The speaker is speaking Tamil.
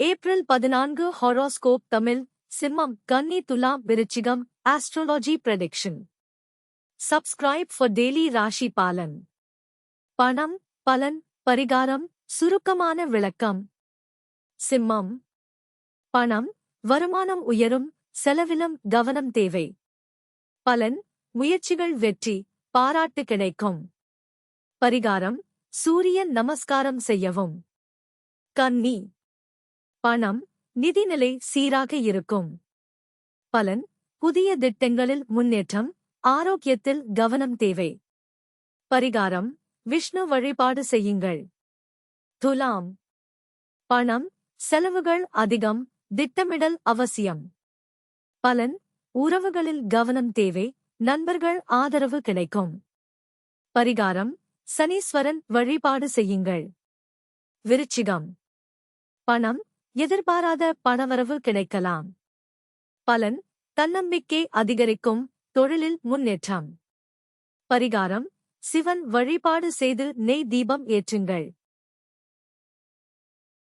ஏப்ரல் 14 ஹாரோஸ்கோப் தமிழ் சிம்மம் கன்னி துலாம் விருச்சிகம் astrology prediction. Subscribe for daily ராஷி பாலன். பணம், பலன், பரிகாரம், சுருக்கமான விளக்கம். சிம்மம். பணம், வருமானம் உயரும், செலவிலும் கவனம் தேவை. பலன், முயற்சிகள் வெற்றி, பாராட்டு கிடைக்கும். பரிகாரம், சூரியன் நமஸ்காரம் செய்யவும். கன்னி. பணம், நிதிநிலை சீராக இருக்கும். பலன், புதிய திட்டங்களில் முன்னேற்றம், ஆரோக்கியத்தில் கவனம் தேவை. பரிகாரம், விஷ்ணு வழிபாடு செய்யுங்கள். துலாம். பணம், செலவுகள் அதிகம், திட்டமிடல் அவசியம். பலன், உறவுகளில் கவனம் தேவை, நண்பர்கள் ஆதரவு கிடைக்கும். பரிகாரம், சனீஸ்வரன் வழிபாடு செய்யுங்கள். விருச்சிகம். பணம், எதிர்பாராத பணவரவு கிடைக்கலாம். பலன், தன்னம்பிக்கை அதிகரிக்கும், தொழிலில் முன்னேற்றம். பரிகாரம், சிவன் வழிபாடு செய்து நெய் தீபம் ஏற்றுங்கள்.